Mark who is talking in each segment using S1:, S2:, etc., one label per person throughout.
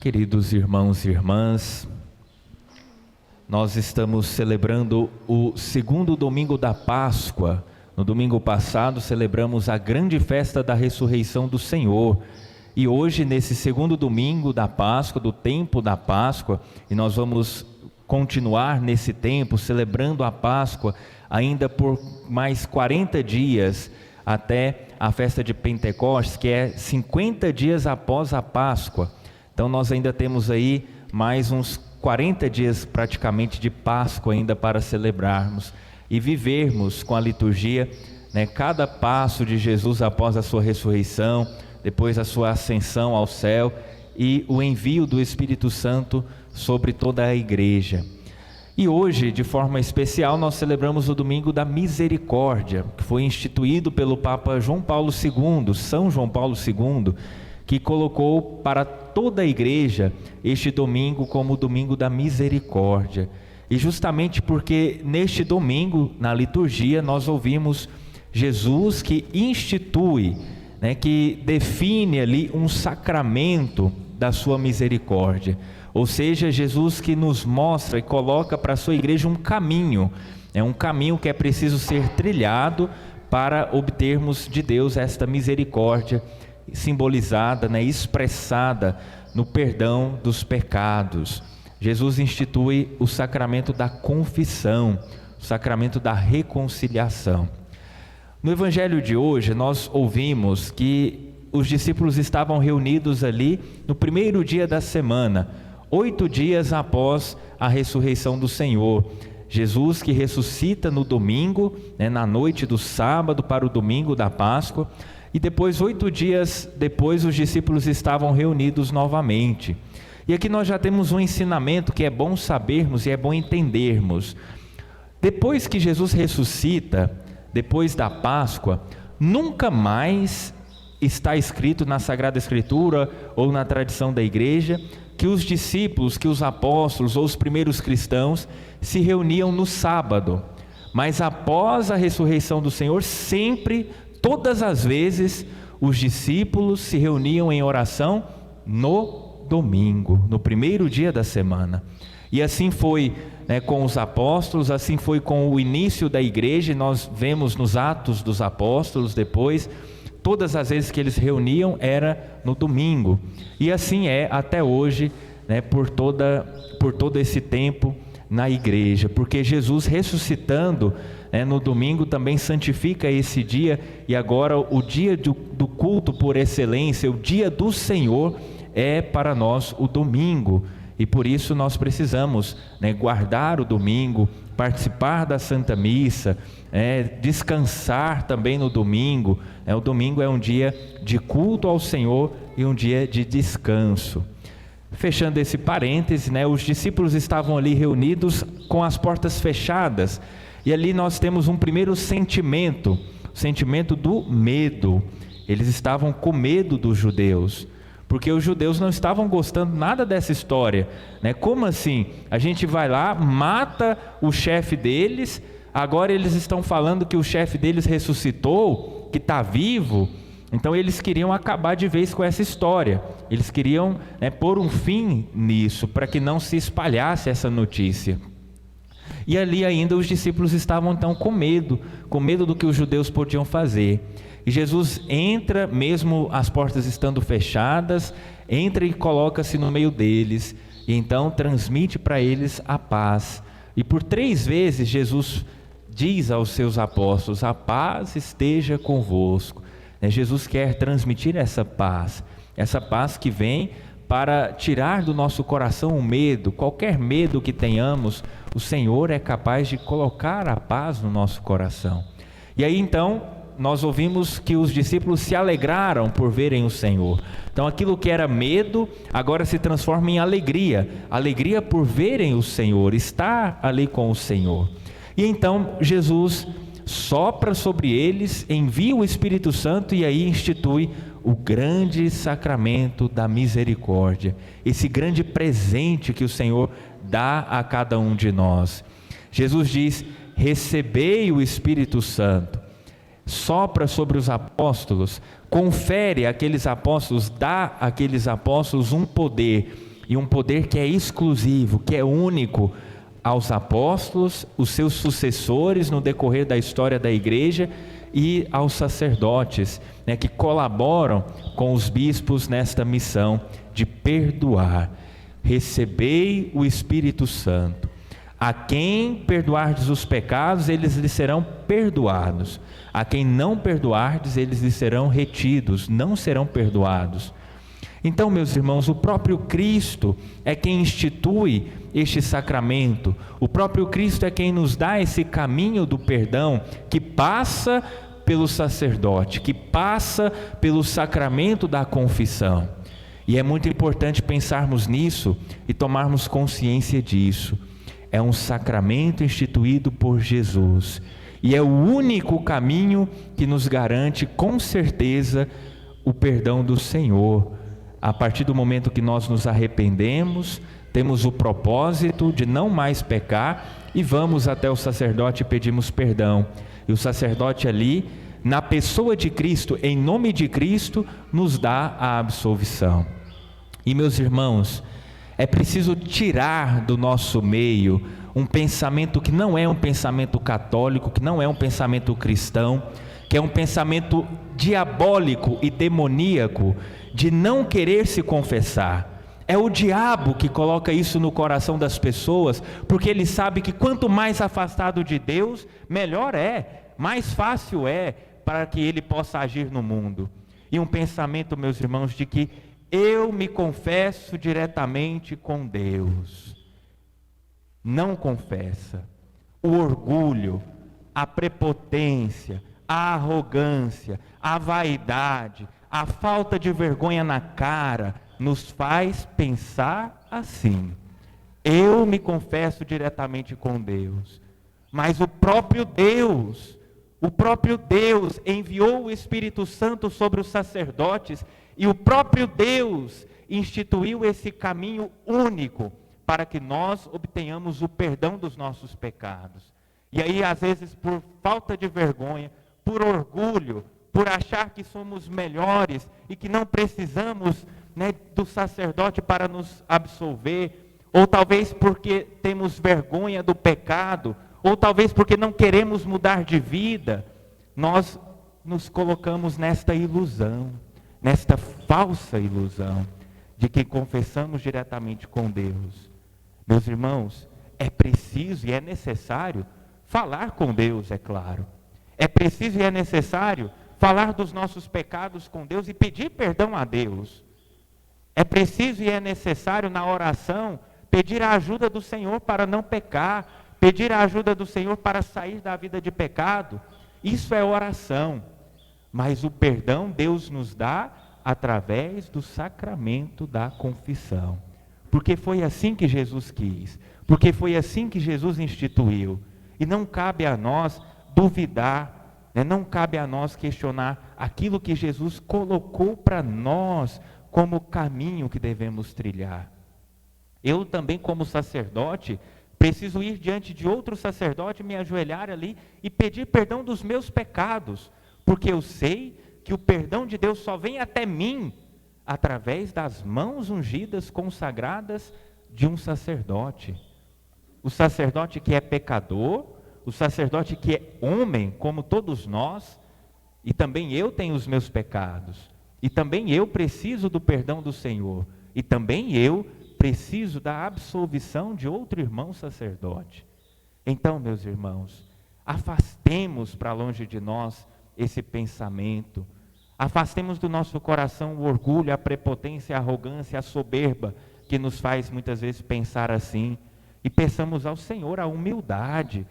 S1: Queridos irmãos e irmãs, nós estamos celebrando o segundo domingo da Páscoa. No domingo passado celebramos a grande festa da ressurreição do Senhor. E hoje, nesse segundo domingo da Páscoa, do tempo da Páscoa, e nós vamos continuar nesse tempo, celebrando a Páscoa, ainda por mais 40 dias, até a festa de Pentecostes, que é 50 dias após a Páscoa. Então nós ainda temos aí mais uns 40 dias praticamente de Páscoa ainda para celebrarmos e vivermos com a liturgia, cada passo de Jesus após a sua ressurreição, depois a sua ascensão ao céu e o envio do Espírito Santo sobre toda a igreja. E hoje, de forma especial, nós celebramos o Domingo da Misericórdia, que foi instituído pelo Papa João Paulo II, São João Paulo II, que colocou para toda a igreja este domingo como o Domingo da Misericórdia. E justamente porque neste domingo, na liturgia, nós ouvimos Jesus que institui, que define ali um sacramento da sua misericórdia. Ou seja, Jesus que nos mostra e coloca para a sua igreja um caminho que é preciso ser trilhado para obtermos de Deus esta misericórdia simbolizada, expressada no perdão dos pecados. Jesus institui o sacramento da confissão, o sacramento da reconciliação. No evangelho de hoje nós ouvimos que os discípulos estavam reunidos ali no primeiro dia da semana, 8 dias após a ressurreição do Senhor. Jesus que ressuscita no domingo, na noite do sábado para o domingo da Páscoa, e depois 8 dias depois os discípulos estavam reunidos novamente. E aqui nós já temos um ensinamento que é bom sabermos e é bom entendermos. Depois que Jesus ressuscita, depois da Páscoa, nunca mais está escrito na Sagrada Escritura ou na tradição da igreja que os discípulos, que os apóstolos ou os primeiros cristãos se reuniam no sábado. Mas após a ressurreição do Senhor, sempre, todas as vezes, os discípulos se reuniam em oração no domingo, no primeiro dia da semana. E assim foi com os apóstolos, assim foi com o início da igreja. E nós vemos nos Atos dos Apóstolos depois, todas as vezes que eles reuniam era no domingo. E assim é até hoje, por todo esse tempo na igreja, porque Jesus ressuscitando no domingo também santifica esse dia, e agora o dia do culto por excelência, o dia do Senhor, é para nós o domingo. E por isso nós precisamos guardar o domingo, participar da Santa Missa, descansar também no domingo. O domingo é um dia de culto ao Senhor e um dia de descanso. Fechando esse parêntese, os discípulos estavam ali reunidos com as portas fechadas, e ali nós temos um primeiro sentimento, o sentimento do medo. Eles estavam com medo dos judeus, porque os judeus não estavam gostando nada dessa história. Como assim? A gente vai lá, mata o chefe deles, agora eles estão falando que o chefe deles ressuscitou, que está vivo. Então eles queriam acabar de vez com essa história. Eles queriam pôr um fim nisso, para que não se espalhasse essa notícia. E ali ainda os discípulos estavam então com medo do que os judeus podiam fazer. E Jesus entra, mesmo as portas estando fechadas, entra e coloca-se no meio deles, e então transmite para eles a paz. E por 3 vezes Jesus diz aos seus apóstolos: a paz esteja convosco. Jesus quer transmitir essa paz que vem para tirar do nosso coração o medo. Qualquer medo que tenhamos, o Senhor é capaz de colocar a paz no nosso coração. E aí então nós ouvimos que os discípulos se alegraram por verem o Senhor. Então aquilo que era medo agora se transforma em alegria por verem o Senhor, estar ali com o Senhor. E então Jesus sopra sobre eles, envia o Espírito Santo e aí institui o grande sacramento da misericórdia, esse grande presente que o Senhor dá a cada um de nós. Jesus diz: recebei o Espírito Santo. Sopra sobre os apóstolos, confere àqueles apóstolos, dá àqueles apóstolos um poder e um poder que é exclusivo, que é único aos apóstolos, os seus sucessores no decorrer da história da igreja e aos sacerdotes, né, que colaboram com os bispos nesta missão de perdoar. Recebei o Espírito Santo. A quem perdoardes os pecados, eles lhes serão perdoados. A quem não perdoardes, eles lhes serão retidos, não serão perdoados. Então, meus irmãos, o próprio Cristo é quem institui este sacramento. O próprio Cristo é quem nos dá esse caminho do perdão, que passa pelo sacerdote, que passa pelo sacramento da confissão. E é muito importante pensarmos nisso e tomarmos consciência disso. É um sacramento instituído por Jesus e é o único caminho que nos garante com certeza o perdão do Senhor. A partir do momento que nós nos arrependemos, temos o propósito de não mais pecar e vamos até o sacerdote e pedimos perdão. E o sacerdote ali, na pessoa de Cristo, em nome de Cristo, nos dá a absolvição. E meus irmãos, é preciso tirar do nosso meio um pensamento que não é um pensamento católico, que não é um pensamento cristão, que é um pensamento diabólico e demoníaco de não querer se confessar. É o diabo que coloca isso no coração das pessoas, porque ele sabe que quanto mais afastado de Deus, melhor é, mais fácil é para que ele possa agir no mundo. E um pensamento, meus irmãos, de que eu me confesso diretamente com Deus. Não confessa. O orgulho, a prepotência, a arrogância, a vaidade, a falta de vergonha na cara, nos faz pensar assim: eu me confesso diretamente com Deus. Mas o próprio Deus enviou o Espírito Santo sobre os sacerdotes e o próprio Deus instituiu esse caminho único para que nós obtenhamos o perdão dos nossos pecados. E aí, às vezes, por falta de vergonha, por orgulho, por achar que somos melhores e que não precisamos, do sacerdote para nos absolver, ou talvez porque temos vergonha do pecado, ou talvez porque não queremos mudar de vida, nós nos colocamos nesta ilusão, nesta falsa ilusão de que confessamos diretamente com Deus. Meus irmãos, é preciso e é necessário falar com Deus, é claro. É preciso e é necessário falar dos nossos pecados com Deus e pedir perdão a Deus. É preciso e é necessário na oração pedir a ajuda do Senhor para não pecar, pedir a ajuda do Senhor para sair da vida de pecado. Isso é oração. Mas o perdão Deus nos dá através do sacramento da confissão. Porque foi assim que Jesus quis, porque foi assim que Jesus instituiu. E não cabe a nós duvidar, não cabe a nós questionar aquilo que Jesus colocou para nós como caminho que devemos trilhar. Eu também, como sacerdote, preciso ir diante de outro sacerdote, me ajoelhar ali e pedir perdão dos meus pecados, porque eu sei que o perdão de Deus só vem até mim através das mãos ungidas, consagradas de um sacerdote. O sacerdote que é pecador, o sacerdote que é homem, como todos nós, e também eu tenho os meus pecados, e também eu preciso do perdão do Senhor, e também eu preciso da absolvição de outro irmão sacerdote. Então, meus irmãos, afastemos para longe de nós esse pensamento, afastemos do nosso coração o orgulho, a prepotência, a arrogância, a soberba, que nos faz muitas vezes pensar assim, e peçamos ao Senhor a humildade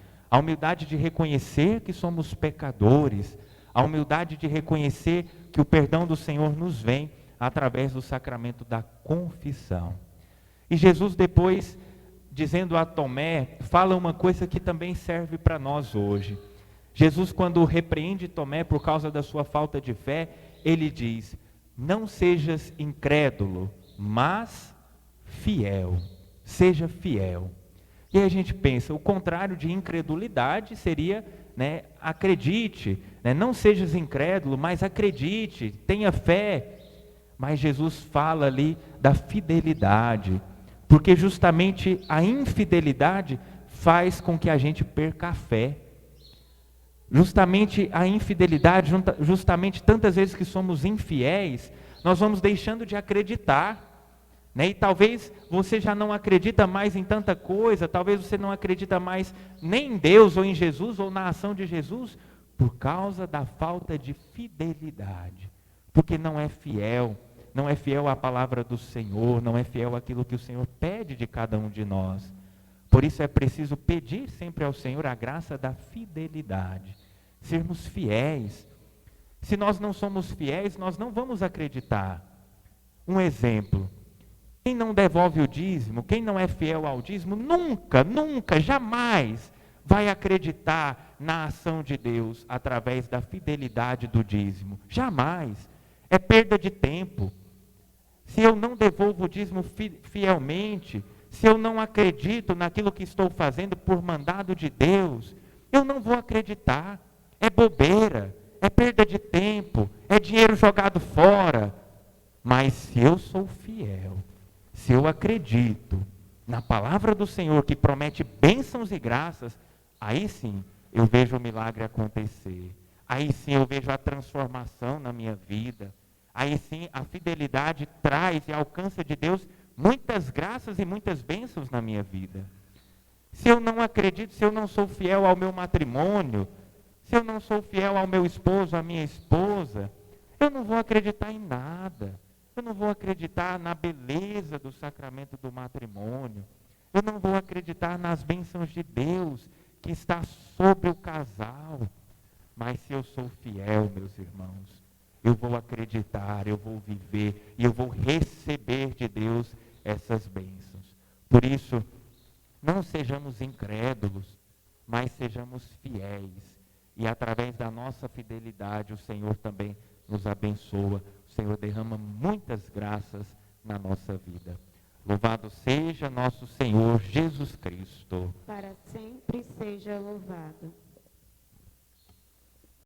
S1: de reconhecer que somos pecadores, a humildade de reconhecer que o perdão do Senhor nos vem através do sacramento da confissão. E Jesus depois, dizendo a Tomé, fala uma coisa que também serve para nós hoje. Jesus, quando repreende Tomé por causa da sua falta de fé, ele diz: não sejas incrédulo, mas fiel. Seja fiel. E aí a gente pensa, o contrário de incredulidade seria, acredite, não sejas incrédulo, mas acredite, tenha fé. mas Jesus fala ali da fidelidade, porque justamente a infidelidade faz com que a gente perca a fé. Justamente a infidelidade, justamente tantas vezes que somos infiéis, nós vamos deixando de acreditar. Né? E talvez você já não acredita mais em tanta coisa, talvez você não acredita mais nem em Deus, ou em Jesus, ou na ação de Jesus, por causa da falta de fidelidade. Porque não é fiel à palavra do Senhor, não é fiel àquilo que o Senhor pede de cada um de nós. Por isso é preciso pedir sempre ao Senhor a graça da fidelidade, sermos fiéis. Se nós não somos fiéis, nós não vamos acreditar. Um exemplo, quem não devolve o dízimo, quem não é fiel ao dízimo, nunca, jamais vai acreditar na ação de Deus através da fidelidade do dízimo. Jamais. É perda de tempo. Se eu não devolvo o dízimo fielmente, se eu não acredito naquilo que estou fazendo por mandado de Deus, eu não vou acreditar. É bobeira, é perda de tempo, é dinheiro jogado fora. Mas se eu sou fiel, se eu acredito na palavra do Senhor que promete bênçãos e graças, aí sim eu vejo o milagre acontecer. Aí sim eu vejo a transformação na minha vida. Aí sim a fidelidade traz e alcança de Deus muitas graças e muitas bênçãos na minha vida. Se eu não acredito, se eu não sou fiel ao meu matrimônio, se eu não sou fiel ao meu esposo, à minha esposa, eu não vou acreditar em nada. Eu não vou acreditar na beleza do sacramento do matrimônio. Eu não vou acreditar nas bênçãos de Deus que está sobre o casal. Mas se eu sou fiel, meus irmãos, eu vou acreditar, eu vou viver e eu vou receber de Deus essas bênçãos. Por isso, não sejamos incrédulos, mas sejamos fiéis. E através da nossa fidelidade, o Senhor também nos abençoa. O Senhor derrama muitas graças na nossa vida. Louvado seja nosso Senhor Jesus Cristo.
S2: Para sempre seja louvado.